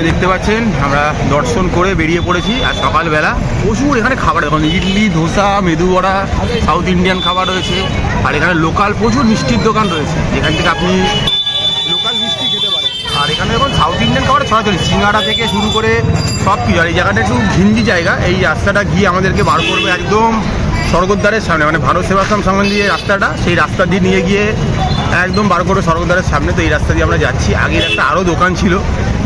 দেখতে পাচ্ছেন আমরা দর্শন করে বেরিয়ে পড়েছি। আর সকালবেলা প্রচুর এখানে খাবার, এখন ইডলি, ধোসা, মেদু বড়া, সাউথ ইন্ডিয়ান খাবার রয়েছে। আর এখানে লোকাল প্রচুর মিষ্টির দোকান রয়েছে, যেখান থেকে আপনি লোকাল মিষ্টি খেতে পারেন। আর এখানে এখন সাউথ ইন্ডিয়ান খাবার ছড়াছড়ি, সিঙ্গাড়া থেকে শুরু করে সব কিছু। আর এই জায়গাটা একটু ঘিঞ্জি জায়গা, এই রাস্তাটা গিয়ে আমাদেরকে বার করবে একদম স্বর্গদ্বারের সামনে, মানে ভারত সেবাশ্রম সামনে দিয়ে রাস্তাটা, সেই রাস্তা দিয়ে নিয়ে গিয়ে একদম বার করে স্বর্গদ্বারের সামনে। তো এই রাস্তা দিয়ে আমরা যাচ্ছি। আগের একটা আরও দোকান ছিল,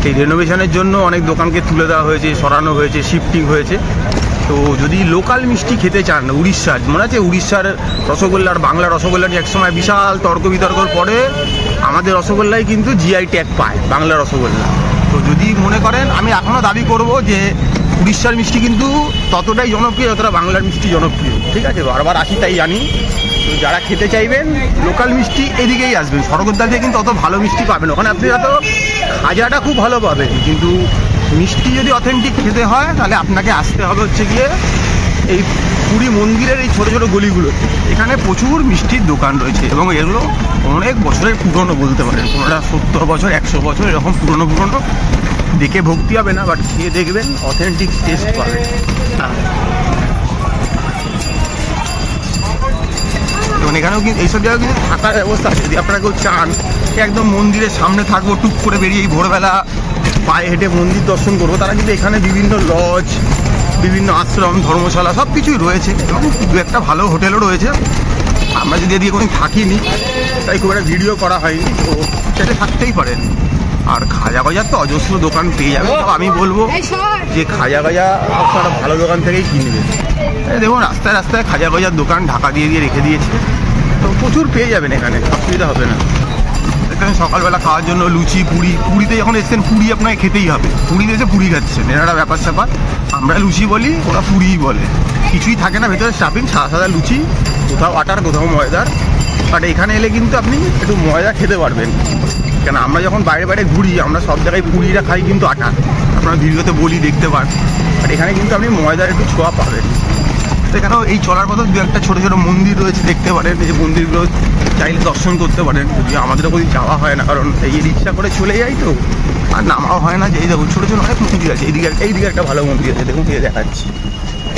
এই রেনোভেশনের জন্য অনেক দোকানকে তুলে দেওয়া হয়েছে, সরানো হয়েছে, শিফটিং হয়েছে। তো যদি লোকাল মিষ্টি খেতে চান, উড়িষ্যার মনে আছে উড়িষ্যার রসগোল্লা আর বাংলা রসগোল্লা নিয়ে একসময় বিশাল তর্ক বিতর্কর পরে আমাদের রসগোল্লাই কিন্তু জিআই ট্যাগ পায়, বাংলা রসগোল্লা। তো যদি মনে করেন, আমি এখনও দাবি করব যে উড়িষ্যার মিষ্টি কিন্তু ততটাই জনপ্রিয় যতটা বাংলার মিষ্টি জনপ্রিয়, ঠিক আছে? বারবার আসি তাই জানি। তো যারা খেতে চাইবেন লোকাল মিষ্টি এদিকেই আসবেন, স্বর্গদ্বার দিয়ে কিন্তু অত ভালো মিষ্টি পাবেন। ওখানে আপনি হয়তো খাজাটা খুব ভালো পাবেন, কিন্তু মিষ্টি যদি অথেন্টিক খেতে হয় তাহলে আপনাকে আসতে হবে হচ্ছে গিয়ে এই পুরী মন্দিরের এই ছোটো ছোটো গলিগুলোতে। এখানে প্রচুর মিষ্টির দোকান রয়েছে এবং এগুলো অনেক বছরের পুরনো বলতে পারেন, কোনোটা 70 বছর 100 বছর এরকম পুরনো। দেখে ভক্তি হবে না, বাট খেয়ে দেখবেন অথেন্টিক টেস্ট পাবেন। এবং এখানেও কিন্তু এইসব জায়গায় কিন্তু থাকার ব্যবস্থা আছে, যদি আপনারা কেউ চান একদম মন্দিরের সামনে থাকবো, টুক করে বেরিয়ে এই ভোরবেলা পায়ে হেঁটে মন্দির দর্শন করবো, তারা কিন্তু এখানে বিভিন্ন লজ, বিভিন্ন আশ্রম, ধর্মশালা সব কিছুই রয়েছে এবং দু একটা ভালো হোটেলও রয়েছে। আমরা যদি এদিকে কোনো থাকিনি তাই খুব একটা ভিডিও করা হয়নি, তো সেটা থাকতেই পারেন। আর খাজা গজার তো অজস্র দোকান পেয়ে যাবে। তো আমি বলবো যে খাজা গজা আপনারা ভালো দোকান থেকেই কিনবেন। দেখুন রাস্তায় রাস্তায় খাজা গজার দোকান ঢাকা দিয়ে দিয়ে রেখে দিয়েছে, তো প্রচুর পেয়ে যাবেন, এখানে অসুবিধা হবে না। এখানে সকালবেলা খাওয়ার জন্য লুচি, পুরি, পুরীতে যখন এসছেন পুরি আপনাকে খেতেই হবে, পুরীতে এসে পুরি খাচ্ছেন, এনারা ব্যাপার স্যাপার। আমরা লুচি বলি, ওরা পুরিই বলে, কিছুই থাকে না ভেতরে, স্টাফিং সাদা সাদা লুচি, কোথাও আটার কোথাও ময়দার। বাট এখানে এলে কিন্তু আপনি একটু ময়দা খেতে পারবেন, কেন আমরা যখন বাইরে বাইরে ঘুরি আমরা সব জায়গায় পুরিটা খাই কিন্তু আটা, আপনারা ভিডিওতে বলি দেখতে পান। আর এখানে কিন্তু আপনি ময়দার একটু ছোঁয়া পাবেন। এখানেও এই চলার পথে দু একটা ছোটো ছোটো মন্দির রয়েছে, দেখতে পারেন। এই যে মন্দিরগুলো চাইলে দর্শন করতে পারেন, যদি আমাদেরও কোনো যাওয়া হয় না, কারণ এই রিক্সা করে চলে যাই তো আর নামাও হয় না। যে এই দেখুন ছোটো ছোটো অনেক মন্দির আছে, এইদিকে একটা ভালো মন্দির আছে, দেখুন দিয়ে দেখাচ্ছি।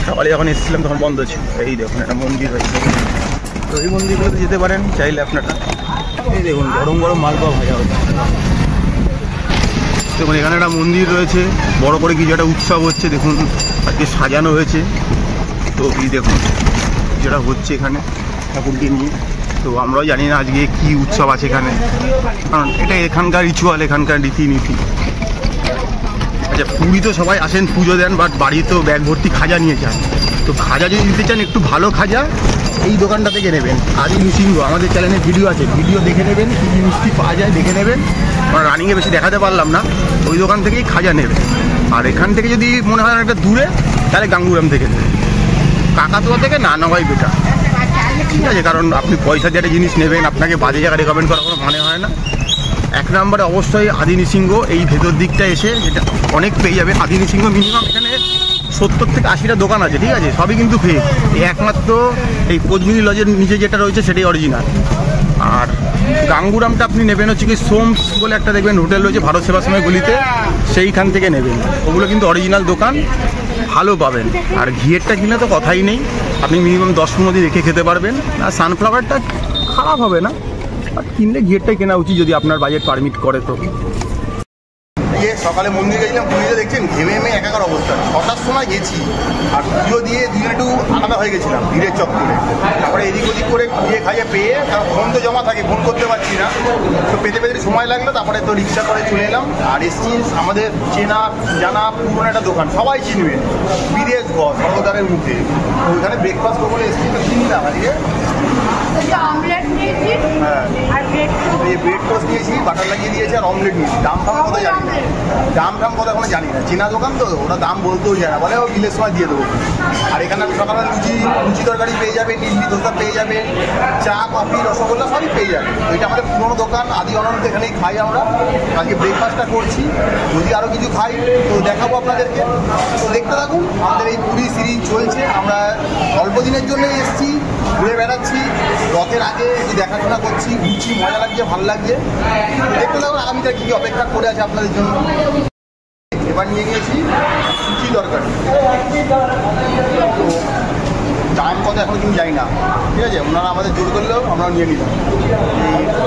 সকালে যখন এসেছিলাম তখন বন্ধ ছিল, এই দেখুন একটা মন্দির হয়েছে, তো এই মন্দিরগুলোতে যেতে পারেন চাইলে আপনারা। এই দেখুন গরম গরম মালপোয়া ভাজা হচ্ছে। দেখুন এখানে একটা মন্দির রয়েছে, বড় করে কিছু একটা উৎসব হচ্ছে, দেখুন আজকে সাজানো হয়েছে। তো এই দেখুন যেটা হচ্ছে এখানে ঠাকুরকে নিয়ে, তো আমরাও জানি না আজকে কি উৎসব আছে এখানে, কারণ এটা এখানকার রিচুয়াল, এখানকার রীতিনীতি। আচ্ছা, পুরী তো সবাই আসেন পুজো দেন, বাট বাড়িতেও ব্যাগ ভর্তি খাজা নিয়ে যান। তো খাজা যদি নিতে চান একটু ভালো খাজা, এই দোকানটা থেকে নেবেন, আদি নৃসিংহ। আমাদের চ্যানেলে ভিডিও আছে, ভিডিও দেখে নেবেন, কী কী মিষ্টি পাওয়া যায় দেখে নেবেন। আমরা রানিংয়ে বেশি দেখাতে পারলাম না, ওই দোকান থেকেই খাজা নেবেন। আর এখান থেকে যদি মনে হয় একটা দূরে, তাহলে গাঙ্গুরাম থেকে নেবেন, কাকাতুয়া থেকে না নেওয়াই বেটার, ঠিক আছে? কারণ আপনি পয়সা দিয়ে একটা জিনিস নেবেন, আপনাকে বাজে জায়গা রেকমেন্ড করার কোনো মানে হয় না। এক নম্বরে অবশ্যই আদি নৃসিংহ, এই ভেতর দিকটা এসে যেটা অনেক পেয়ে যাবে। আদি নৃসিংহ মিনিমাম এখানে 70 থেকে 80টা দোকান আছে, ঠিক আছে? সবই কিন্তু ফেক, এই একমাত্র এই পদ্মিনী লজের নিচে যেটা রয়েছে সেটাই অরিজিনাল। আর গাঙ্গুরামটা আপনি নেবেন হচ্ছে কি সোমস বলে একটা দেখবেন হোটেল রয়েছে ভারত সেবাশ্রমের গলিতে, সেইখান থেকে নেবেন। ওগুলো কিন্তু অরিজিনাল দোকান, ভালো পাবেন। আর ঘিয়েরটা কিনে তো কথাই নেই, আপনি মিনিমাম 10-15 দিন রেখে খেতে পারবেন। আর সানফ্লাওয়ারটা খারাপ হবে না, আর কিনলে ঘিয়েরটাই কেনা উচিত যদি আপনার বাজেট পারমিট করে। তো সকালে মন্দির গেছিলাম, পুরীতে দেখছেন ঘেমে ঘেমে একাকার অবস্থা। 6টার সময় গেছি আর পুজো দিয়ে দুজন একটু আলাদা হয়ে গেছিলাম ভিড়ের চক্করে। তারপরে এদিক ওদিক করে খুঁজে খাইয়ে পেয়ে, কারণ ফোন তো জমা থাকে, ফোন করতে পারছি না, তো পেতে পেতে সময় লাগলো। তারপরে তো রিক্সা করে চলে এলাম। আর এসছি আমাদের চেনা জানা পুরোনো একটা দোকান, সবাই চিনবে, বিদেশ ঘর সর্বদারের মুখে। তো ওইখানে ব্রেকফাস্ট করবো এসছি, তো চিনলাম আজকে ব্রেড টোস্ট নিয়েছি, বাটার লাগিয়ে দিয়েছি, আর অমলেট নিয়েছি। দাম ফাম কথা জানি না, দাম কথা এখনো জানি না, চেনা দোকান তো ওরা দাম বলতেও যায় না, বলে ও বিলের সময় দিয়ে দেবো। আর এখানে সকালে লুচি তরকারি পেয়ে যাবে, ইডলি ধোসা পেয়ে যাবে, চা কফি রসগোল্লা সবই পেয়ে যাবে। এটা আমাদের পুরোনো দোকান, আদি অনন্ত, এখানেই খাই আমরা। আজকে ব্রেকফাস্টটা করছি, যদি আরও কিছু খাই তো দেখাবো আপনাদেরকে। তো দেখতে থাকুন, আমাদের এই পুরী সিরিজ চলছে। আমরা অল্প দিনের জন্যই এসেছি, ঘুরে বেড়াচ্ছি, রথের আগে একটু দেখাশোনা করছি, ঘুরছি, মজা লাগছে, ভালো লাগছে। দেখতে থাকুন আগামীটা কী অপেক্ষা করে আছে আপনাদের জন্য। এবার নিয়ে নিয়েছি লুচি তরকারি। তো দাম কত এখন কিন্তু যাই না, ঠিক আছে, ওনারা আমাদের জোর করলেও আমরা নিয়ে নিলাম।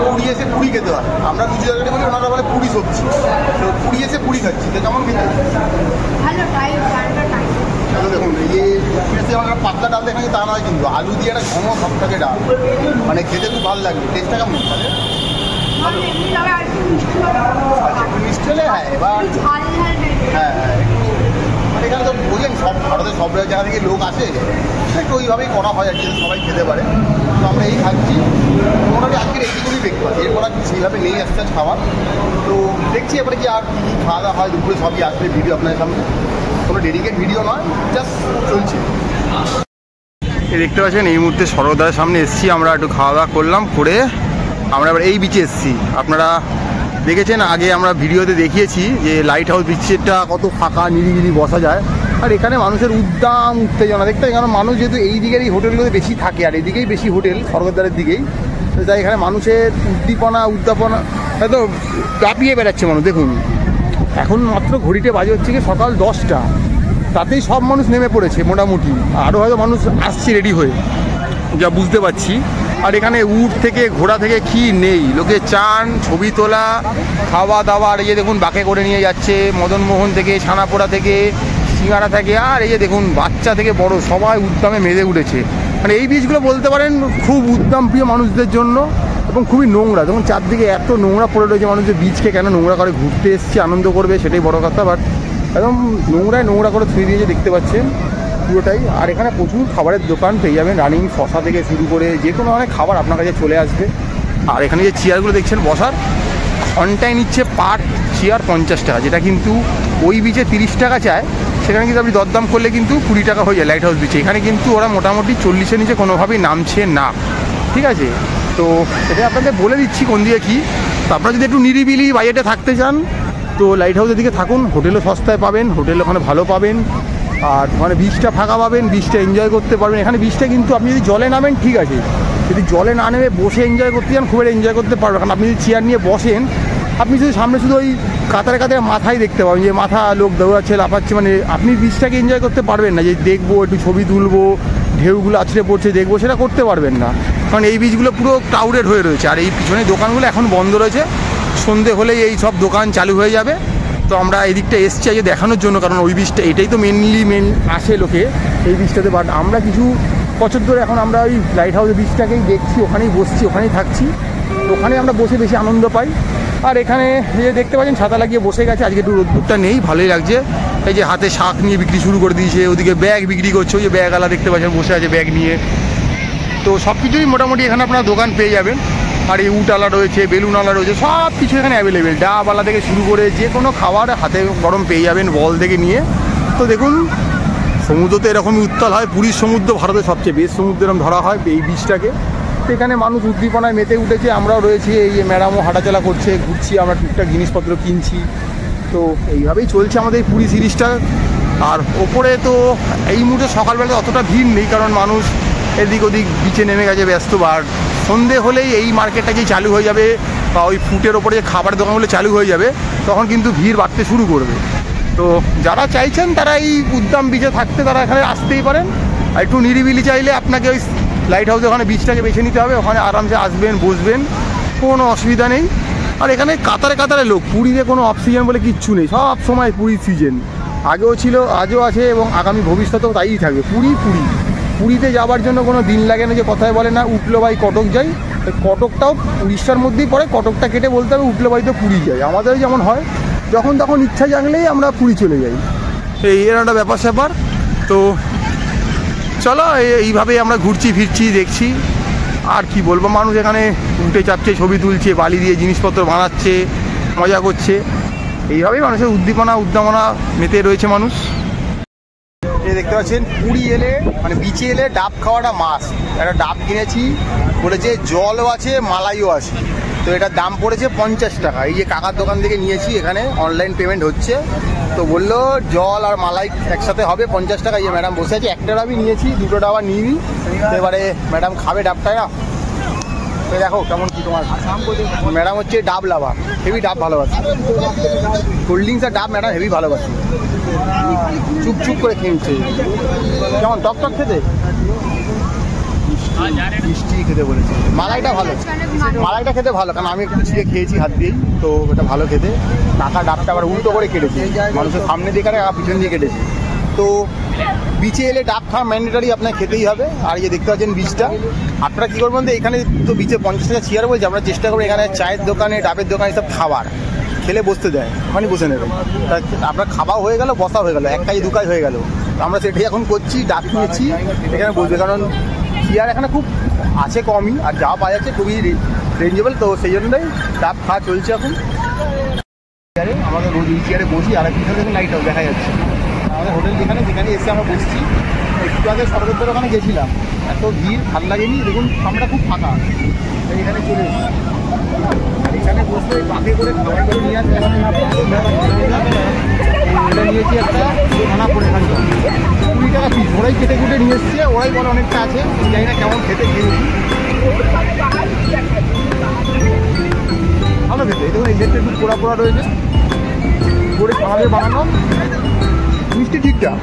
পুরী এসে পুরী খেতে হয়, আমরা লুচি তরকারি বলি, ওনারা বলে পুরী সবজি। তো পুরী এসে পুরী খাচ্ছি, তো কেমন খেতে? দেখুন এই আমরা পাতলা ডাল দেখাচ্ছি তা নয়, কিন্তু আলু দিয়ে একটা ঘন সবটাকে ডাল, মানে খেতে খুব ভালো লাগবে। টেস্টটা কেমন? একটু মিষ্টি হলে হ্যাঁ, এবার হ্যাঁ মানে এখানে তো বোঝেন সব ভারতের সব জায়গা থেকে লোক আসে, একটু ওইভাবেই করা হয় আর কি, সবাই খেতে পারে। তো আমরা এই খাচ্ছি, মোটামুটি আজকের এইটুকুই ব্রেকফাস্ট, এরপর আর সেইভাবে নেই আসতে খাওয়া। তো দেখছি এবারে কি আর কী খাওয়া দাওয়া হয় দুপুরে, সবই আসবে ভিডিও আপনাদের সামনে, কোনো ডেডিকেট ভিডিও নয়, জাস্ট চলছে। দেখতে পাচ্ছেন এই মুহূর্তে সরোদার সামনে এসেছি, আমরা একটু খাওয়া দাওয়া করলাম, করে আমরা এবার এই বিচে এসেছি। আপনারা দেখেছেন আগে আমরা ভিডিওতে দেখিয়েছি যে লাইট হাউস বিচটা কত ফাঁকা নিরিবিলি বসা যায়, আর এখানে মানুষের উদ্দাম উত্তেজনা দেখতে, কারণ মানুষ যেহেতু এই দিকের এই হোটেলগুলোতে বেশি থাকে, আর এদিকেই বেশি হোটেল স্বর্গদ্বারের দিকেই, তো তাই এখানে মানুষের উদ্দাপনা এত কাঁপিয়ে বেড়াচ্ছে মানুষ। দেখুন এখন মাত্র ঘড়িতে বাজে হচ্ছে কি সকাল 10টা, তাতেই সব মানুষ নেমে পড়েছে মোটামুটি, আরও হয়তো মানুষ আসছে রেডি হয়ে, যা বুঝতে পারছি। আর এখানে উট থেকে ঘোড়া থেকে কি নেই, লোকে চান, ছবি তোলা, খাওয়া দাওয়া, আর এই যে দেখুন বাঁকে করে নিয়ে যাচ্ছে মদনমোহন থেকে, ছানাপোড়া থেকে, সিঙ্গারা থেকে, আর এই যে দেখুন বাচ্চা থেকে বড় সবাই উদ্দামে মেতে উঠেছে। মানে এই বীজগুলো বলতে পারেন খুব উদ্দাম প্রিয় মানুষদের জন্য, এবং খুবই নোংরা, যখন চারদিকে এত নোংরা পড়ে রয়েছে, মানুষের বীজকে কেন নোংরা করে, ঘুরতে এসছে আনন্দ করবে সেটাই বড় কথা, বাট একদম নোংরা করে থুয়ে দিয়েছে দেখতে পাচ্ছেন পুরোটাই। আর এখানে প্রচুর খাবারের দোকান পেয়ে যাবেন, রানিং শশা থেকে শুরু করে যে কোনো অনেক খাবার আপনার কাছে চলে আসবে। আর এখানে যে চেয়ারগুলো দেখছেন বসার, ঘন্টায় নিচ্ছে পার চেয়ার 50 টাকা, যেটা কিন্তু ওই বিচে 30 টাকা চায়, সেখানে কিন্তু আপনি দরদাম করলে কিন্তু 20 টাকা হয়ে যায় লাইট হাউস বিচে। এখানে কিন্তু ওরা মোটামুটি 40-এর নিচে কোনোভাবেই নামছে না, ঠিক আছে। তো সেটা আপনাদের বলে দিচ্ছি কোন দিকে কী। তো আপনারা যদি একটু নিরিবিলি বাজেটে থাকতে চান তো লাইট হাউসের দিকে থাকুন, হোটেলও সস্তায় পাবেন, হোটেল ওখানে ভালো পাবেন, আর ওখানে বিচটা ফাঁকা পাবেন, বিচটা এনজয় করতে পারবেন। এখানে বিচটা কিন্তু আপনি যদি জলে নামেন ঠিক আছে, যদি জলে না নেমে বসে এনজয় করতে চান খুব একটা এনজয় করতে পারবেন, কারণ আপনি যদি চেয়ার নিয়ে বসেন আপনি শুধু সামনে শুধু ওই কাতারে মাথায় দেখতে পাবেন, যে মাথা লোক দৌড়াচ্ছে লাফাচ্ছে, মানে আপনি বিচটাকে এনজয় করতে পারবেন না, যে দেখবো একটু ছবি তুলবো, ঢেউগুলো আছড়ে পড়ছে দেখবো, সেটা করতে পারবেন না, কারণ এই বিচগুলো পুরো ক্রাউডেড হয়ে রয়েছে। আর এই পিছনে দোকানগুলো এখন বন্ধ রয়েছে, সন্ধে হলেই এই সব দোকান চালু হয়ে যাবে। তো আমরা এই দিকটা এসছি আজকে দেখানোর জন্য, কারণ ওই বীজটা এটাই তো মেন আসে লোকে এই বীজটাতে, বাট আমরা কিছু বছর ধরে এখন আমরা ওই লাইট হাউসের বীজটাকেই দেখছি, ওখানেই বসছি, ওখানেই থাকছি, ওখানে আমরা বসে বেশি আনন্দ পাই। আর এখানে যে দেখতে পাচ্ছেন ছাতা লাগিয়ে বসে গেছে, আজকে একটু রোদ্দুরটা নেই, ভালোই লাগছে। এই যে হাতে শাক নিয়ে বিক্রি শুরু করে দিয়েছে, ওদিকে ব্যাগ বিক্রি করছে, ওই যে ব্যাগওয়ালা দেখতে পাচ্ছেন বসে আছে ব্যাগ নিয়ে। তো সব কিছুই মোটামুটি এখানে আপনারা দোকান পেয়ে যাবেন। আর এই উটওয়ালা রয়েছে, বেলুনওয়ালা রয়েছে, সব কিছু এখানে অ্যাভেলেবেল, ডাবওয়ালা থেকে শুরু করে যে কোনো খাবার হাতে গরম পেয়ে যাবেন বল থেকে নিয়ে। তো দেখুন সমুদ্র তো এরকমই উত্তাল হয়, পুরীর সমুদ্র ভারতের সবচেয়ে বেশ সমুদ্র এরকম ধরা হয় এই বীজটাকে। তো এখানে মানুষ উদ্দীপনায় মেতে উঠেছে, আমরাও রয়েছি, এই যে ম্যাডামও হাঁটাচলা করছে, ঘুরছি, আমরা টুকটাক জিনিসপত্র কিনছি। তো এইভাবেই চলছে আমাদের এই পুরী সিরিজটা। আর ওপরে তো এই মুহূর্তে সকালবেলা অতটা ভিড় নেই, কারণ মানুষ এদিক ওদিক বিচে নেমে গেছে ব্যস্ত। আর সন্ধে হলেই এই মার্কেটটা যেই চালু হয়ে যাবে, বা ওই ফুটের ওপরে যে খাবারের দোকানগুলো চালু হয়ে যাবে, তখন কিন্তু ভিড় বাড়তে শুরু করবে। তো যারা চাইছেন তারা এই উদ্দাম বিচে থাকতে তারা এখানে আসতেই পারেন। আর একটু নিরিবিলি চাইলে আপনাকে ওই লাইট হাউসে ওখানে বিচটাকে বেছে নিতে হবে, ওখানে আরামসে আসবেন, বসবেন, কোনো অসুবিধা নেই। আর এখানে কাতারে লোক, পুরীতে কোনো অফ সিজন বলে কিচ্ছু নেই, সব সময় পুরী সিজন, আগেও ছিল, আজও আছে, এবং আগামী ভবিষ্যতেও তাই থাকবে। পুরীতে যাওয়ার জন্য কোনো দিন লাগে না, যে কথায় বলে না উঠলো বাই কটক যাই, কটকটাও উড়িষ্যার মধ্যেই পড়ে, কটকটা কেটে বলতে হবে উঠলো বাই তো পুরী যাই। আমাদের যেমন হয় যখন তখন ইচ্ছা জাগলেই আমরা পুরী চলে যাই, এর একটা ব্যাপার স্যাপার। তো চলো এইভাবেই আমরা ঘুরছি ফিরছি দেখছি, আর কি বলবো, মানুষ এখানে উঠে চাপছে, ছবি তুলছে, বালি দিয়ে জিনিসপত্র বানাচ্ছে, মজা করছে, এইভাবেই মানুষের উদ্দীপনা মেতে রয়েছে মানুষ। এই দেখতে পাচ্ছেন পুরী এলে মানে বিচে এলে ডাব খাওয়াটা মাস্ট। একটা ডাব কিনেছি, বলেছে জলও আছে মালাইও আছে, তো এটার দাম পড়েছে 50 টাকা। এই যে কাকার দোকান থেকে নিয়েছি, এখানে অনলাইন পেমেন্ট হচ্ছে, তো বললো জল আর মালাই একসাথে হবে 50 টাকা। এই ম্যাডাম বসে আছে, একটা ডাবই নিয়েছি, দুটো ডাবা নিইনি। তো এবারে ম্যাডাম খাবে ডাবটা না, দেখো কেমন কি তোমার ম্যাডাম হচ্ছে ডাব লাভার, হেভি ডাব ভালোবাসে, কোল্ড ড্রিঙ্কস আর ডাব ম্যাডাম হেভি ভালোবাসে, চুপ করে খেয়েছে। কেমন টক টক খেতে? মিষ্টি খেতে বলেছে। মালাইটা ভালো, মালাইটা খেতে ভালো, কারণ আমি একটু ছিঁড়ে খেয়েছি হাত দিয়েই, তো এটা ভালো খেতে। কাকা ডাবটা আবার উল্টো করে কেটেছে, মানুষের সামনে দিয়ে কাটে আর পিছন দিয়ে কেটেছে। তো বিচে এলে ডাব খাওয়া ম্যান্ডেটারি আপনার খেতেই হবে। আর এই যে দেখতে পাচ্ছেন বিচটা, আপনারা কী করবেন তো এখানে তো বিচে 50 টাকা চেয়ার বলছে, আমরা চেষ্টা করবো এখানে চায়ের দোকানে ডাবের দোকানে সব খাবার খেলে বসতে দেয়, ওখানে বসে নেবেন। তা আপনার খাওয়া হয়ে গেল, বসা হয়ে গেল, এক কাজ দু কাজ হয়ে গেল। আমরা সেটাই এখন করছি, ডাব নিয়েছি এখানে বসবে, কারণ চেয়ার এখানে খুব আছে কমই, আর যা পাওয়া যাচ্ছে খুবই রেঞ্জেবল, তো সেই জন্যই ডাব খাওয়া চলছে এখন। চেয়ারে আমাদের রোজ এই চেয়ারে বসি, আর পিছনে দেখুন লাইট হাউস দেখা যাচ্ছে আমাদের হোটেল, যেখানে এসে আমরা বসছি। একটু আগে সরকারদের ওখানে গেছিলাম, এত ভিড় ভালো লাগেনি, দেখুন সামনেটা খুব ফাঁকা, এখানে চলে এসেছি। আর এখানে বসে বাপে করে খাবারগুলো নিয়ে আসছে, এটা নিয়েছি একটা খানা করে খাচ্ছি 20 টাকা পিস, ওরাই কেটে কুটে নিয়ে এসছে, ওরাই বলে অনেকটা আছে, জানি না কেমন খেতে, খেয়েছি ভালো খেতে। দেখুন এই সেটটা একটু পোড়া পোড়া রয়েছে, করে খাওয়ালে বানানো মিষ্টি ঠিকঠাক।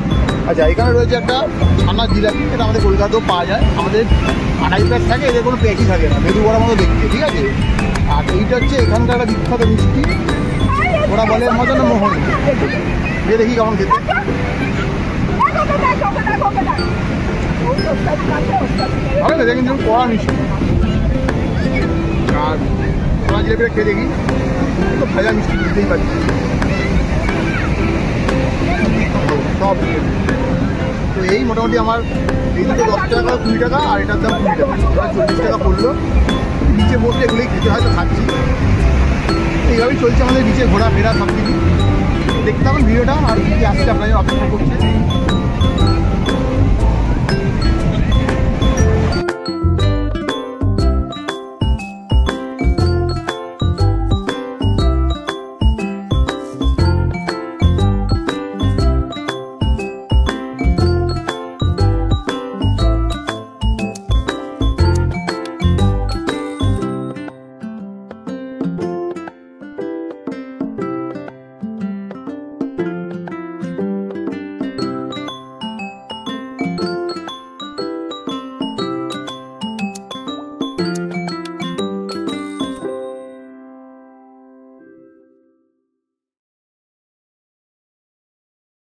আচ্ছা এখানে রয়েছে একটা ছানার জিলাপি, এটা আমাদের কলকাতাতেও পাওয়া যায়, আমাদের 2.5 প্যাক থাকে, এদের কোনো প্যাকই থাকে না, মেদু বড়ার মতো দেখতে, ঠিক আছে। আর এইটা হচ্ছে এখানকার একটা বিখ্যাত মিষ্টি, ওরা বলে মজা না মোহন, দিয়ে দেখি কেমন খেতে। ভালো খেতে কিন্তু কড়া মিষ্টি। আর ছানা জিলাপিটা খেয়ে দেখি, তো ভাজা মিষ্টি বুঝতেই পারছি সব। তো এই মোটামুটি আমার এই দুটো 10 টাকা 20 টাকা, আর এটার দাম 20 টাকা, 40 টাকা পড়লো। নিচে বসলে এগুলোই খেতে হয়তো খাচ্ছি, এইভাবেই চলছে আমাদের নিচে ঘোরাফেরা সব কিছু। দেখতে পাবেন ভিডিওটা, আর কি আসছে আপনাদের অপেক্ষা করছে।